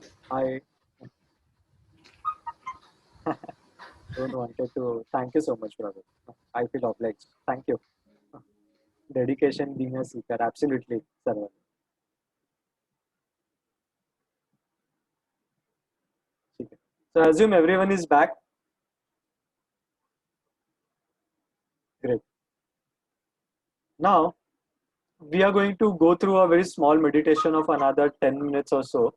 Sorry, I don't wanted to. Thank you so much, brother. I feel obliged. Thank you. Dedication being a seeker, absolutely, sir. Okay. So I assume everyone is back. Great. Now we are going to go through a very small meditation of another 10 minutes or so.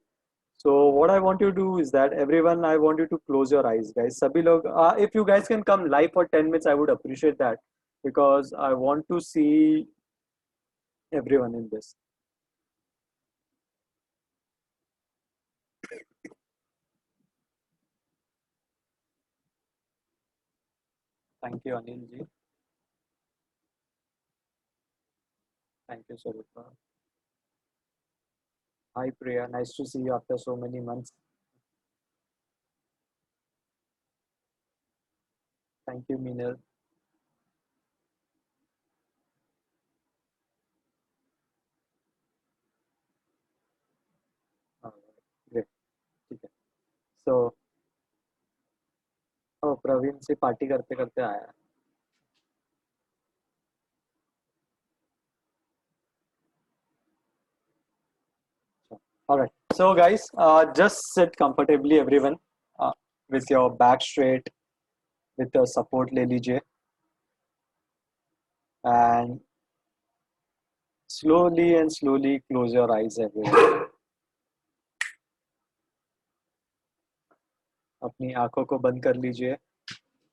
So what I want you to do is that everyone, I want you to close your eyes, guys. Sabhi log, if you guys can come live for 10 minutes, I would appreciate that because I want to see everyone in this. Thank you, Anil ji. Thank you, Sarupa. Hi, Priya. Nice to see you after so many months. Thank you, Minal. Great. ठीक है. So, oh, Praveen से party करते करते आया. All right. So, guys, just sit comfortably, everyone, with your back straight, with your support ले लीजिए, and slowly close your eyes, everyone. अपनी आंखों को बंद कर लीजिए.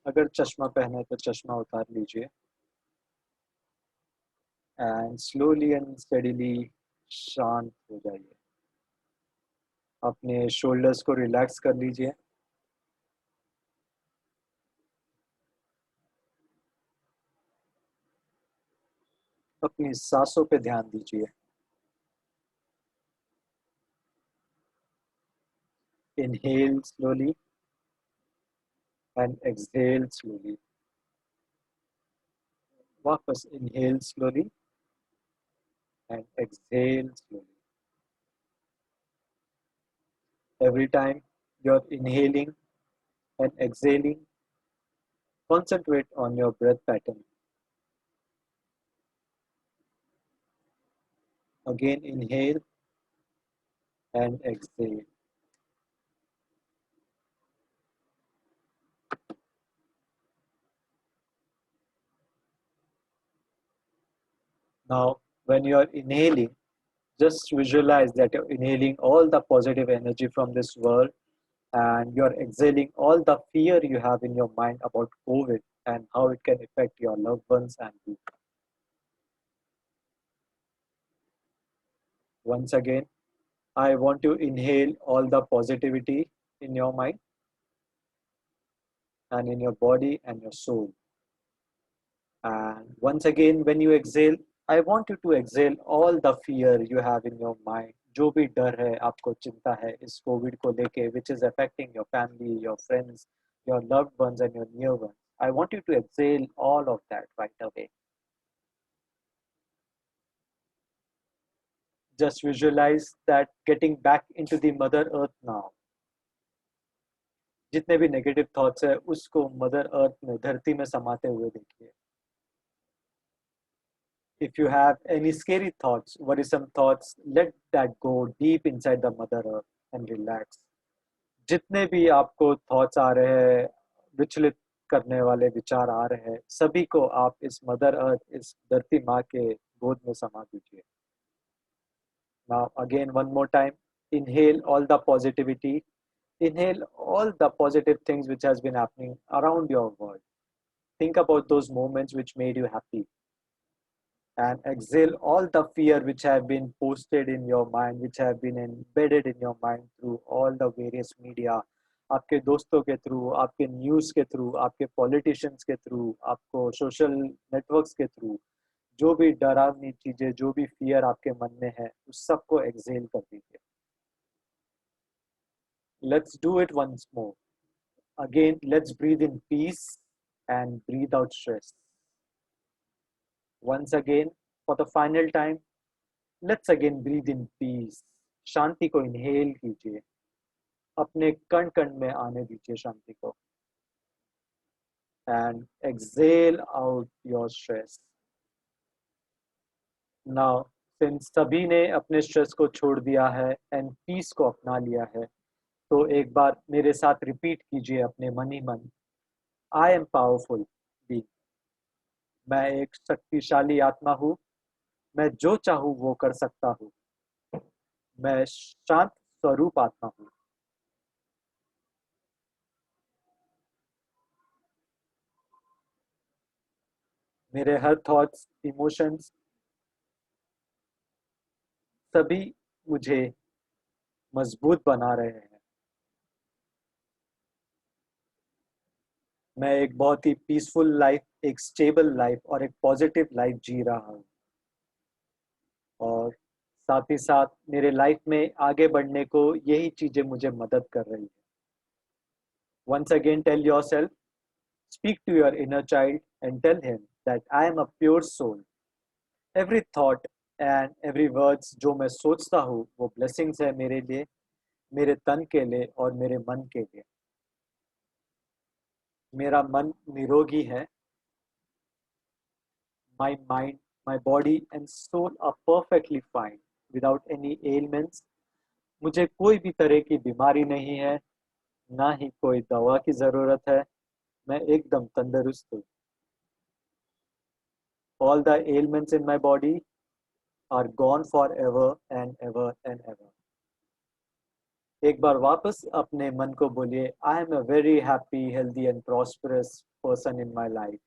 अगर चश्मा पहने तो चश्मा उतार लीजिए. And slowly and steadily शांत हो जाइए. अपने shoulders को relax कर लीजिए. अपनी सांसों पे ध्यान दीजिए. Inhale slowly and exhale slowly. वापस inhale slowly and exhale slowly. Every time you're inhaling and exhaling, concentrate on your breath pattern. Again, inhale and exhale. Now, when you're inhaling, just visualize that you're inhaling all the positive energy from this world and you're exhaling all the fear you have in your mind about COVID and how it can affect your loved ones and you. Once again, I want to inhale all the positivity in your mind and in your body and your soul. And once again, when you exhale, I want you to exhale all the fear you have in your mind. जो भी डर है आपको चिंता है इस Covid को लेके which is affecting your family, your friends, your loved ones and your near ones. I want you to exhale all of that right away. Just visualize that getting back into the Mother Earth now. जितने भी negative thoughts है उसको mother earth में धरती में समाते हुए देखिए. If you have any scary thoughts, worrisome thoughts, let that go deep inside the Mother Earth and relax. जितने भी आपको थॉट्स आ रहे हैं, विचलित करने वाले विचार आ रहे हैं, सभी को आप इस मदर अर्थ, इस धरती माँ के गोद में समा दीजिए. Now again, one more time, inhale all the positivity, inhale all the positive things which has been happening around your world. Think about those moments which made you happy. And exhale all the fear which have been posted in your mind, which have been embedded in your mind through all the various media, आपके दोस्तों के through, आपके news के through, आपके politicians के through, आपको social networks के through, जो भी डरावनी चीजें, जो भी फियर आपके मन में है, उस सबको एक्सेल कर दीजिए. Let's do it once more. Again, let's breathe in peace and breathe out stress. Once again, for the final time, let's again breathe in peace. शांति को inhale कीजिए. अपने कण कण में आने दीजिए शांति को। And exhale out your stress. Now since सभी ने अपने स्ट्रेस को छोड़ दिया है एंड पीस को अपना लिया है, तो एक बार मेरे साथ रिपीट कीजिए अपने मन ही मन, आई एम पावरफुल बी। मैं एक शक्तिशाली आत्मा हूँ। मैं जो चाहूँ वो कर सकता हूँ। मैं शांत स्वरूप आत्मा हूँ। मेरे हर थॉट्स, इमोशंस सभी मुझे मजबूत बना रहे हैं। मैं एक बहुत ही पीसफुल लाइफ, एक स्टेबल लाइफ और एक पॉजिटिव लाइफ जी रहा हूँ। और साथ ही साथ मेरे लाइफ में आगे बढ़ने को यही चीजें मुझे मदद कर रही है। Once again tell yourself, speak to your inner child and tell him that I am a pure soul. Every thought and every words जो मैं सोचता हूँ वो ब्लेसिंग्स है मेरे लिए, मेरे तन के लिए और मेरे मन के लिए। मेरा मन निरोगी है। My mind, my body and soul are perfectly fine without any ailments. मुझे कोई भी तरह की बीमारी नहीं है, ना ही कोई दवा की ज़रूरत है। मैं एकदम तंदुरुस्त हूँ। All the ailments in my body are gone forever and ever and ever. एक बार वापस अपने मन को बोलिए, I am a very happy, healthy and prosperous person in my life.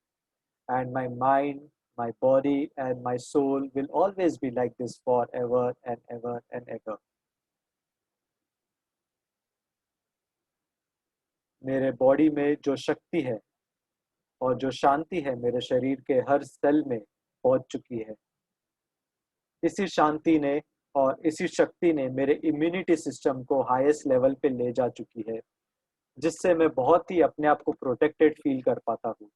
And my mind, my body and my soul will always be like this forever and ever and ever. मेरे body में जो शक्ति है और जो शांति है मेरे शरीर के हर सेल में पहुंच चुकी है। इसी शांति ने और इसी शक्ति ने मेरे इम्यूनिटी सिस्टम को हाईएस्ट लेवल पे ले जा चुकी है, जिससे मैं बहुत ही अपने आप को प्रोटेक्टेड फील कर पाता हूँ।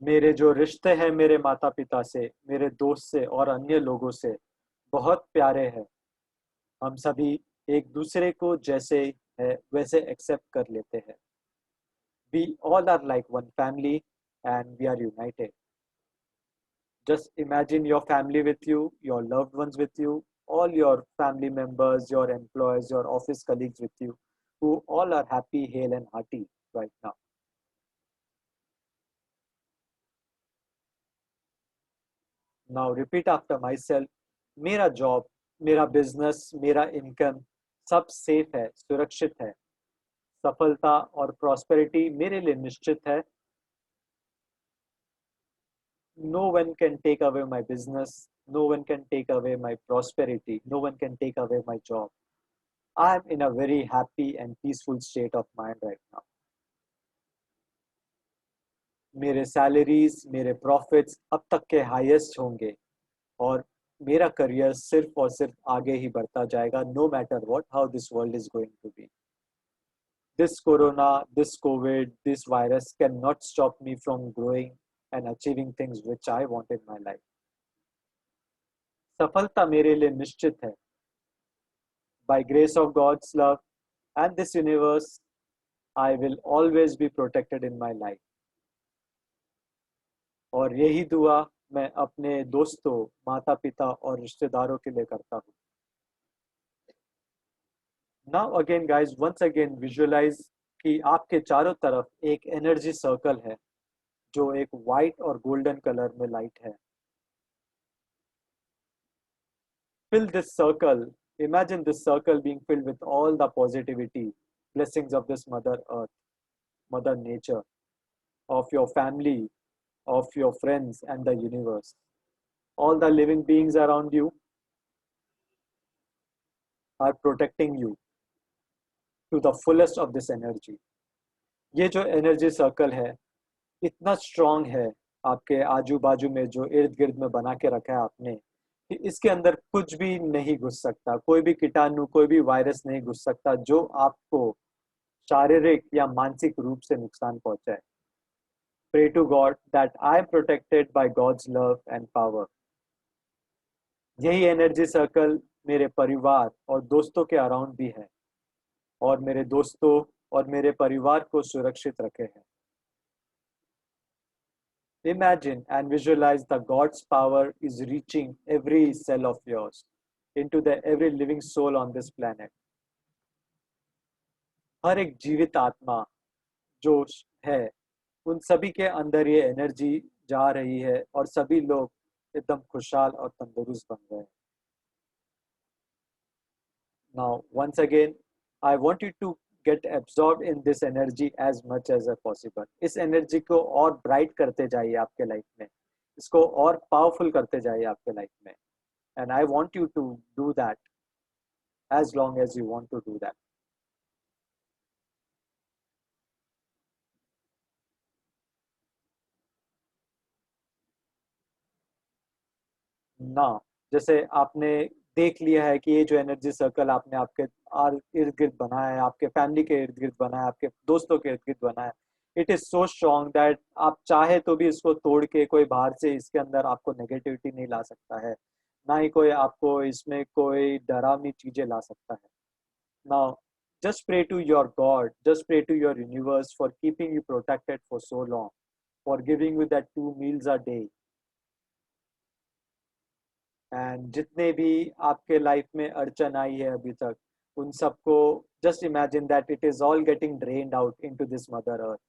मेरे जो रिश्ते हैं मेरे माता पिता से, मेरे दोस्त से और अन्य लोगों से बहुत प्यारे हैं। हम सभी एक दूसरे को जैसे है वैसे एक्सेप्ट कर लेते हैं। We all are like one family and we are united. Just imagine your family with you, your loved ones with you, all your family members, your employees, your office colleagues with you, who all are happy, hale, and hearty right now. Now repeat after myself. मेरा job, मेरा business, मेरा income सब safe है, सुरक्षित है। सफलता और prosperity मेरे लिए निश्चित है। No one can take away my business. No one can take away my prosperity. No one can take away my job. I'm in a very happy and peaceful state of mind right now. मेरे salaries, मेरे profits अब तक के highest होंगे और मेरा career सिर्फ और सिर्फ आगे ही बढ़ता जाएगा, no matter what how this world is going to be. This corona, this Covid, this virus can not stop me from growing and achieving things which I want in my life. सफलता मेरे लिए निश्चित है। By grace of God's love and this universe, I will always be protected in my life. और यही दुआ मैं अपने दोस्तों, माता पिता और रिश्तेदारों के लिए करता हूँ। Now again guys, once again visualize कि आपके चारों तरफ एक एनर्जी सर्कल है जो एक वाइट और गोल्डन कलर में लाइट है। Fill this circle, imagine this circle being filled with all the positivity, blessings of this Mother Earth, Mother Nature, of your family, of your friends and the universe. All the living beings around you are protecting you to the fullest of this energy. ये जो energy circle है इतना strong है, आपके आजू बाजू में जो इर्द गिर्द में बना के रखा है आपने, कि इसके अंदर कुछ भी नहीं घुस सकता, कोई भी कीटाणु, कोई भी वायरस नहीं घुस सकता जो आपको शारीरिक या मानसिक रूप से नुकसान पहुंचाए। Pray to God that I am protected by God's love and power. यही एनर्जी सर्कल मेरे परिवार और दोस्तों के अराउंड भी है। और मेरे दोस्तों और मेरे परिवार को सुरक्षित रखे हैं। Imagine and visualize the God's power is reaching every cell of yours, into the every living soul on this planet. हर एक जीवित आत्मा जो है, उन सभी के अंदर ये एनर्जी जा रही है और सभी लोग एकदम खुशहाल और तंदुरुस्त बन गए हैं। Now, once again, I want you to get absorbed in this energy as much as possible. इस एनर्जी को और ब्राइट करते जाइए आपके लाइफ में, इसको और पावरफुल करते जाइए आपके लाइफ में, and I want you to do that as long as you want to do that. ना, जैसे आपने देख लिया है कि ये जो एनर्जी सर्कल आपने आपके इर्द गिर्द बनाया है, आपके फैमिली के इर्द गिर्द बनाया है, आपके दोस्तों के इर्द गिर्द बनाया है, it is so strong that आप चाहे तो भी इसको तोड़ के कोई बाहर से इसके अंदर आपको नेगेटिविटी नहीं ला सकता है, ना ही कोई आपको इसमें कोई डरावनी चीजें ला सकता है। Now just pray to your God, just pray to your universe for keeping you protected for so long, for giving you that 2 meals a day, and जितने भी आपके लाइफ में अड़चन आई है अभी तक, उन सबको just imagine that it is all getting drained out into this mother earth,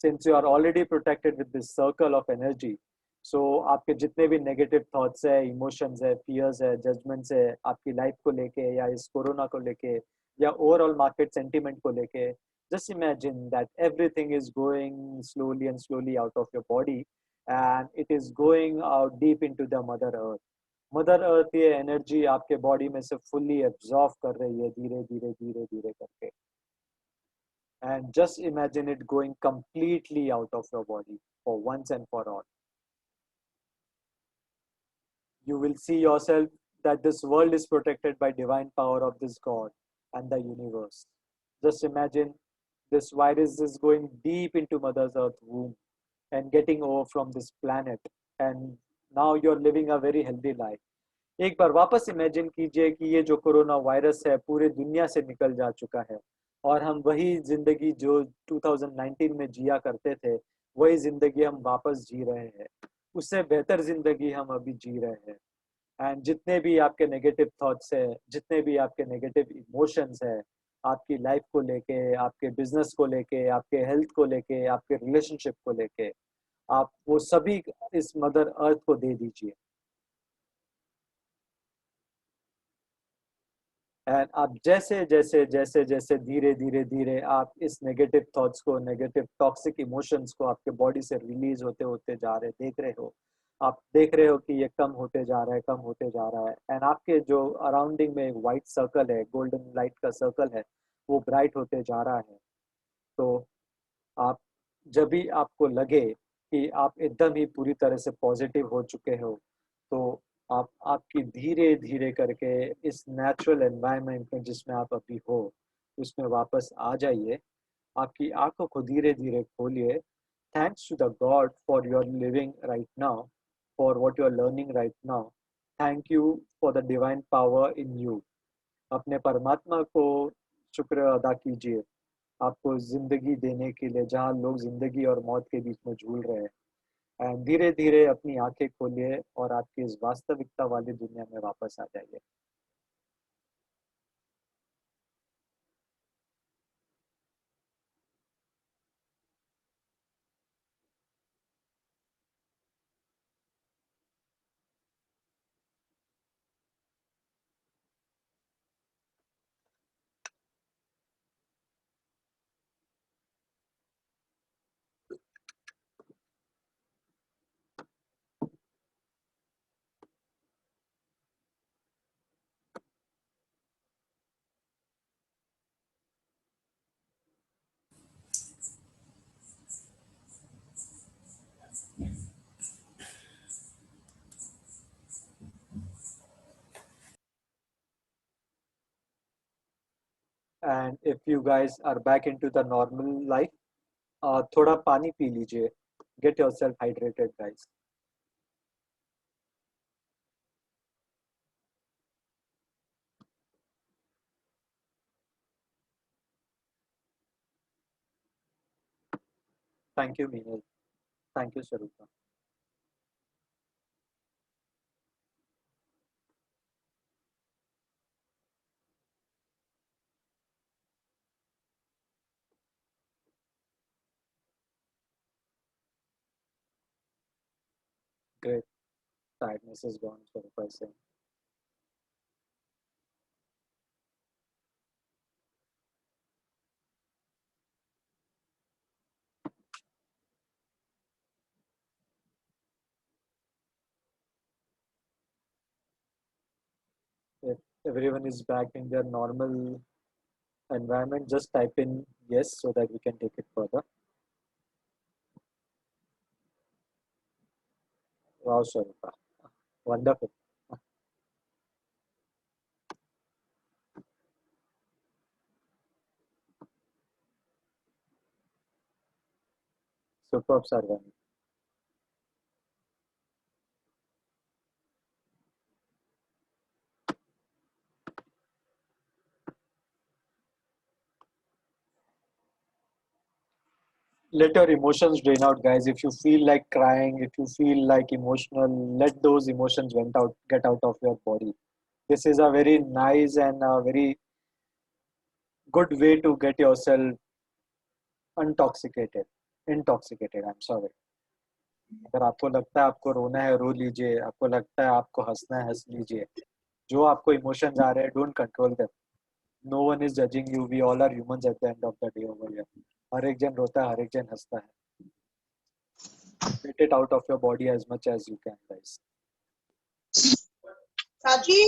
since you are already protected with this circle of energy. So आपके जितने भी नेगेटिव थॉट्स है, इमोशंस है, फियर्स है, जजमेंट्स है आपकी लाइफ को लेके या इस कोरोना को लेके या ओवरऑल मार्केट सेंटीमेंट को लेके, just imagine that everything is going slowly and slowly out of your body, and it is going out deep into the mother earth. Mother earth ये एनर्जी आपके बॉडी में से fully absorb कर रही है, धीरे धीरे धीरे धीरे करके, and just imagine it going completely out of your body for once and for all. You will see yourself that this world is protected by divine power of this God and the universe. Just imagine this virus is going deep into Mother's Earth womb and getting over from this planet, and now you're living a very healthy life. एक बार वापस imagine कीजिए कि ये जो corona virus है पूरे दुनिया से निकल जा चुका है और हम वही जिंदगी जो 2019 में जिया करते थे, वही जिंदगी हम वापस जी रहे हैं, उससे बेहतर जिंदगी हम अभी जी रहे हैं। एंड जितने भी आपके नेगेटिव थॉट्स है, जितने भी आपके नेगेटिव इमोशंस है, आपकी लाइफ को लेके, आपके बिजनेस को लेके, आपके हेल्थ को लेके, आपके रिलेशनशिप को लेके, आप वो सभी इस मदर अर्थ को दे दीजिए। एंड आप जैसे जैसे जैसे जैसे धीरे धीरे धीरे आप इस नेगेटिव थॉट्स को, नेगेटिव टॉक्सिक इमोशंस को आपके बॉडी से रिलीज होते होते जा रहे देख रहे हो, आप देख रहे हो कि ये कम होते जा रहा है, कम होते जा रहा है, एंड आपके जो अराउंडिंग में एक वाइट सर्कल है, गोल्डन लाइट का सर्कल है, वो ब्राइट होते जा रहा है। तो आप जब भी आपको लगे कि आप एकदम ही पूरी तरह से पॉजिटिव हो चुके हो, तो आप आपकी धीरे धीरे करके इस नेचुरल एनवायरनमेंट में जिसमें आप अभी हो, उसमें वापस आ जाइए। आपकी आंखों को धीरे धीरे खोलिए। Thanks to the god for your living right now, for what you are learning right now. Thank you for the divine power in you. अपने परमात्मा को शुक्र अदा कीजिए आपको जिंदगी देने के लिए, जहाँ लोग जिंदगी और मौत के बीच में झूल रहे हैं। एंड धीरे धीरे अपनी आंखें खोलिए और आपकी इस वास्तविकता वाली दुनिया में वापस आ जाइए। And if you guys are back into the normal life, थोड़ा पानी पी लीजिए। Get yourself hydrated guys. Thank you, Meenal. Thank you, Sarupa. Great. Tiredness is gone, Sarupa is saying. If everyone is back in their normal environment, just type in yes so that we can take it further. Wow, Sarupa. Wonderful. Superb, Sarvani. Let your emotions drain out, guys. If you feel like crying, if you feel like emotional, let those emotions get out of your body. This is a very nice and a very good way to get yourself intoxicated. Intoxicated, I'm sorry. अगर आपको लगता है आपको रोना है रो लीजिए, आपको लगता है आपको हंसना है हंस लीजिए. जो आपको इमोशंस आ रहे हैं, don't control them. No one is judging you, we all are humans at the end of the day over here. हर एक जन रोता है, हर एक जन हंसता है. Get it out of your body as much as you can, guys. Saji,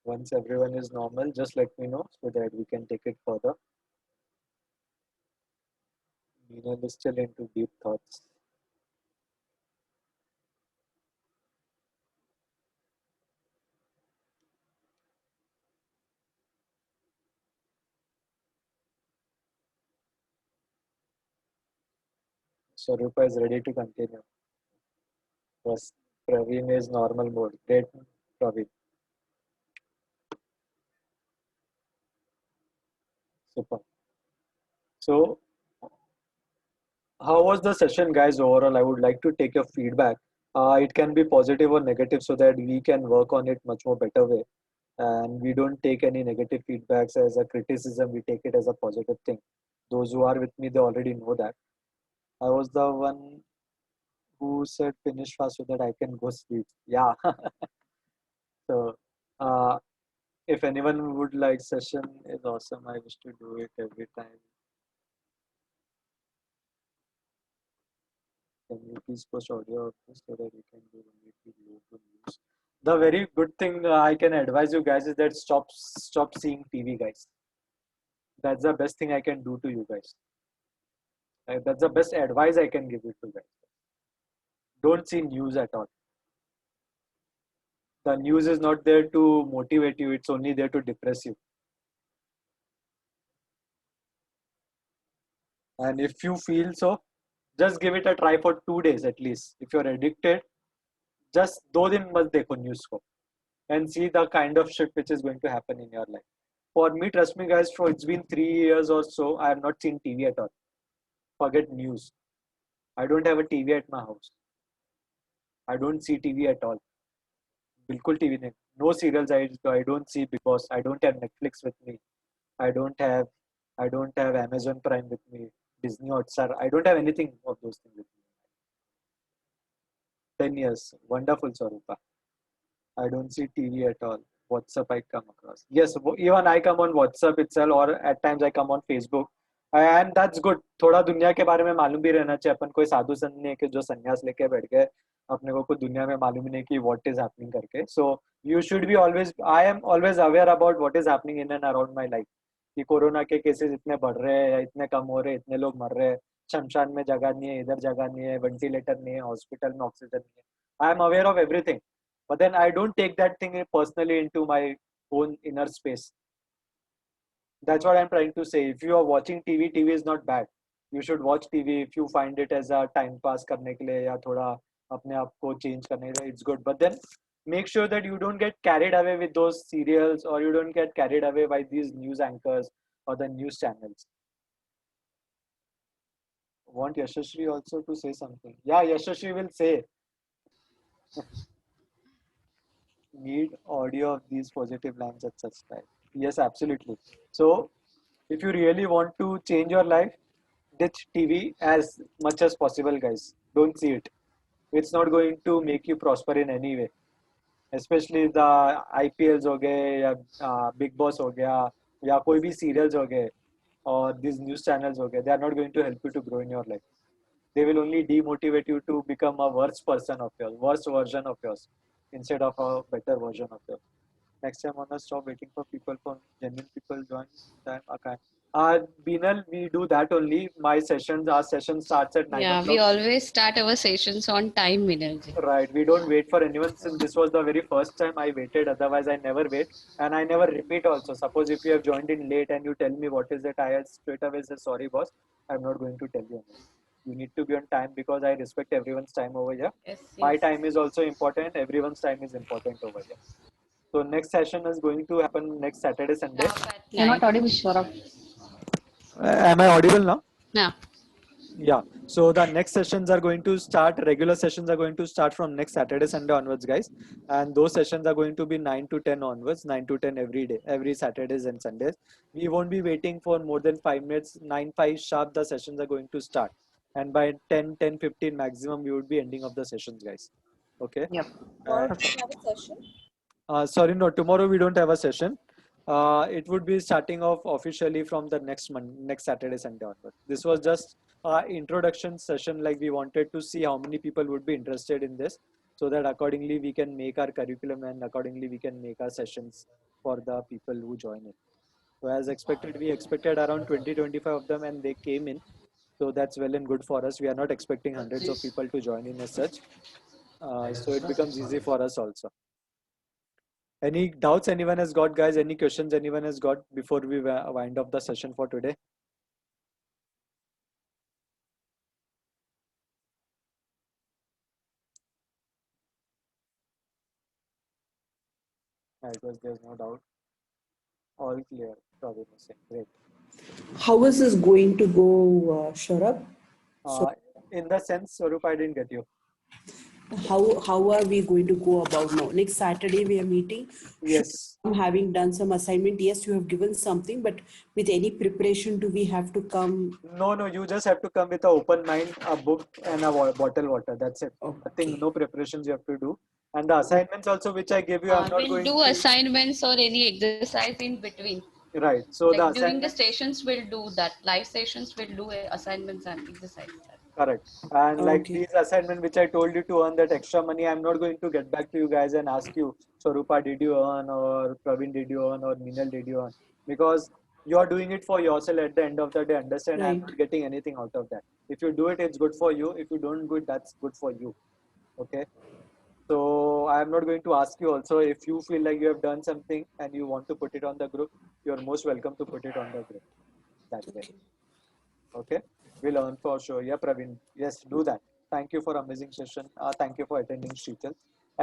Once everyone is normal, just let me know so that we can take it further. Meenal is still into deep thoughts. Swarupa is ready to continue. Yes, Praveen is normal mode. Great, Praveen. Super. So, how was the session, guys? Overall, I would like to take your feedback. It can be positive or negative so that we can work on it much more better way. And we don't take any negative feedbacks as a criticism. We take it as a positive thing. Those who are with me, they already know that. I was the one who said finish fast so that I can go sleep. Yeah. So, uh, if anyone would like session is awesome. I wish to do it every time. Can you please post audio of this so that we can do immediately local news? The very good thing I can advise you guys is that stop seeing TV, guys. That's the best thing I can do to you guys. That's the best advice I can give you to guys. Don't see news at all. The news is not there to motivate you. It's only there to depress you. And if you feel so, just give it a try for 2 days at least. If you're addicted, just 2 दिन मत देखो news को and see the kind of shit which is going to happen in your life. For me, trust me, guys, for it's been 3 years or so, I have not seen TV at all. Forget news. I don't have a TV at my house. I don't see TV at all. बिल्कुल TV नहीं. No serials I don't see because I don't have Netflix with me. I don't have I don't have Amazon Prime with me. Disney Hotstar. I don't have anything of those things with me. 10 years. Wonderful, Swarupa. I don't see TV at all. WhatsApp I come across. Yes, even I come on WhatsApp itself, or at times I come on Facebook. And that's good, थोड़ा दुनिया के बारे में मालूम भी रहना चाहिए। अपन कोई साधु संत नहीं है कि जो संन्यास लेके बैठ गए, अपने को कुछ दुनिया में मालूम ही नहीं कि व्हाट इज हैपनिंग करके। So you should be always, I am always aware about what is happening in and around my life, कि कोरोना के केसेस इतने बढ़ रहे हैं या इतने कम हो रहे हैं, इतने लोग मर रहे हैं, शमशान में जगह नहीं है, इधर जगह नहीं है, वेंटिलेटर नहीं है, हॉस्पिटल में ऑक्सीजन नहीं है। I am aware of everything, but then I don't take that thing personally into my own inner space. That's what I'm trying to say. If you are watching TV, TV is not bad. You should watch TV if you find it as a time pass करने के लिए या थोड़ा अपने आप को change करने के लिए, it's good. But then make sure that you don't get carried away with those serials, or you don't get carried away by these news anchors or the news channels. Want Yashashri also to say something? Yeah, Yashashri will say. Need audio of these positive lines at such time. Yes, absolutely. So if you really want to change your life, ditch TV as much as possible, guys. Don't see it. It's not going to make you prosper in any way. Especially the IPLs हो गए या Big Boss हो गया या कोई भी serials हो गए or these news channels हो गए, they are not going to help you to grow in your life. They will only demotivate you to become a worse person of yours, worse version of yours, instead of a better version of yours. Next time, on us, stop waiting for people, for genuine people join time. Okay. Binal, we do that only. Our session starts at 9 Yeah, we o'clock. always start our sessions on time, Minalji. Right. We don't wait for anyone. Since this was the very first time I waited, otherwise I never wait. And I never repeat also. Suppose if you have joined in late and you tell me what is it, I straight away say, sorry, boss, I'm not going to tell you anything. You need to be on time because I respect everyone's time over here. Yes, My yes. time is also important. Everyone's time is important over here. So next session is going to happen next Saturday, Sunday. You're not audible, Saurabh. Am I audible now? Yeah. Yeah. So the next sessions are going to start, regular sessions are going to start from next Saturday, Sunday onwards, guys. And those sessions are going to be 9 to 10 onwards, 9 to 10 every day, every Saturdays and Sundays. We won't be waiting for more than 5 minutes. 9, 5 sharp, the sessions are going to start. And by 10, 10, 15 maximum, we would be ending of the sessions, guys. Okay. Yep. And Tomorrow we have a session. sorry, no, tomorrow we don't have a session. It would be starting off officially from the next Saturday, Sunday onward. This was just introduction session, like we wanted to see how many people would be interested in this, so that accordingly we can make our curriculum and accordingly we can make our sessions for the people who join in. So as expected, we expected around 20, 25 of them and they came in. So that's well and good for us. We are not expecting hundreds of people to join in as such. So it becomes easy for us also. Any doubts anyone has got, guys? Any questions anyone has got before we wind up the session for today? I guess there's no doubt. All clear, probably saying. Great. How is this going to go, Sharab? In the sense, Swarup, I didn't get you. How are we going to go about now? Next Saturday we are meeting. Yes. I'm having done some assignment. Yes, you have given something, but with any preparation, do we have to come? No, you just have to come with an open mind, a book, and a bottle water. That's it. Nothing, Okay. no preparations you have to do. And the assignments also, which I gave you, I'm not We'll going do to. assignments or any exercise in between. Right. So Like the during the assignment. sessions, we'll do that. Live sessions, we'll do assignments and exercises. Correct. And like Okay. these assignment which I told you to earn that extra money, I'm not going to get back to you guys and ask you, Swarupa, did you earn, or Praveen, did you earn, or Minal, did you earn? Because you're doing it for yourself at the end of the day. Understand? I'm Right. not getting anything out of that. If you do it, it's good for you. If you don't do it, that's good for you. Okay. So I'm not going to ask you also, if you feel like you have done something and you want to put it on the group, you're most welcome to put it on the group. That way. Okay. Okay, we'll learn for sure. Yeah, Praveen. Yes, do that. Thank you for amazing session. Thank you for attending, Sheetal.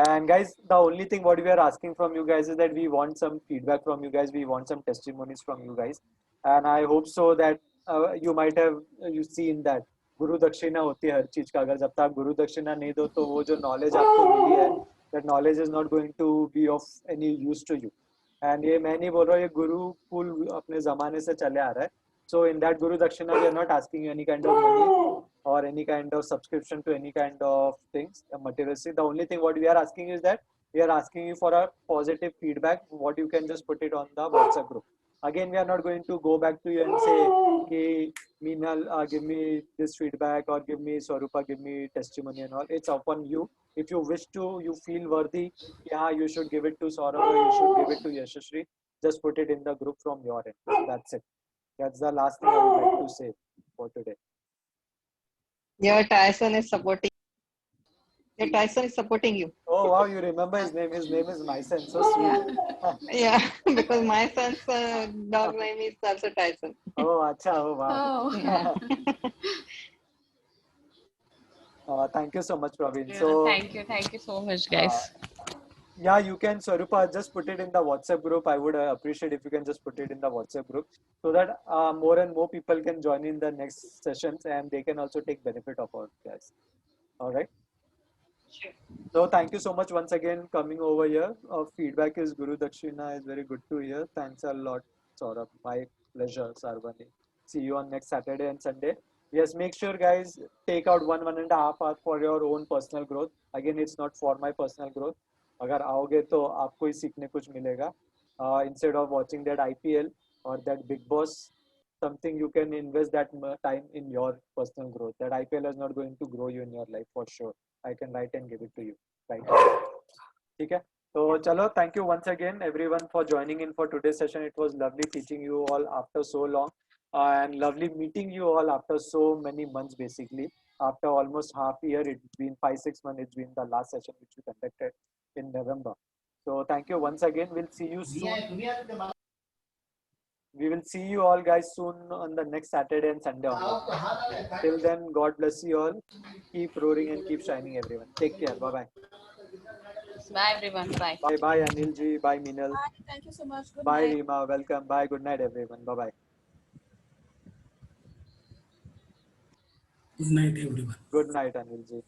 And guys, the only thing what we are asking from you guys is that we want some feedback from you guys. We want some testimonies from you guys. And I hope so that you might have you seen that गुरु दक्षिणा होती है हर चीज का, अगर जब तक गुरु दक्षिणा नहीं दो तो वो जो नॉलेज आपको मिली है, that knowledge is not going to be of any use to you. And ये मैं नहीं बोल रहा हूँ, ये गुरुकुल अपने जमाने से चले आ रहा है. So in that Guru Dakshina, we are not asking you any kind of money or any kind of subscription to any kind of things, materialistic. The only thing what we are asking is that we are asking you for a positive feedback, what you can just put it on the WhatsApp group. Again, we are not going to go back to you and say, "Hey, Meenal, give me this feedback, or give me Swarupa, give me testimony and all." It's upon you. If you wish to, you feel worthy, yeah, you should give it to Saurabh, or you should give it to Yashashree. Just put it in the group from your end. That's it. That's the last thing I would like to say for today. Your Tyson is supporting. Your Tyson is supporting you. Oh wow, you remember his name. His name is Myson. So sweet. Yeah, because my son's dog name is also Tyson. Oh, acha. Oh wow. Oh, Yeah. Thank you so much, Praveen. yeah, So thank you so much, guys. yeah, you can, Swarupa, just put it in the WhatsApp group. I would appreciate if you can just put it in the WhatsApp group so that more and more people can join in the next sessions and they can also take benefit of our class. All right. Sure. So thank you so much once again coming over here. Feedback is Guru Dakshina is very good to hear. Thanks a lot, Saurabh. My pleasure, Sarvani. See you on next Saturday and Sunday. Yes, make sure guys take out 1.5 hours for your own personal growth. Again, it's not for my personal growth. अगर आओगे तो आपको ही सीखने कुछ मिलेगा. Instead of watching that IPL or that Big Boss, something you can invest that time in your personal growth. That IPL is not going to grow you in your life for sure. I can write and give it to you. Right. ठीक है. So chalo, thank you once again everyone for joining in for today's session. It was lovely teaching you all after so long and lovely meeting you all after so many months basically. After almost half a year, it's been 5-6 months. It's been the last session which we conducted in November. So thank you once again. We'll see you soon. We will see you all guys soon on the next Saturday and Sunday onwards. Till then, God bless you all. Keep roaring and keep shining, everyone. Take care. Bye bye. Bye, everyone. Bye. Bye bye, Anilji. Bye, Minal. Thank you so much. Good Bye, night. Rima. Welcome. Bye. Good night, everyone. Bye bye. Good night, everyone. Good night, Anilji.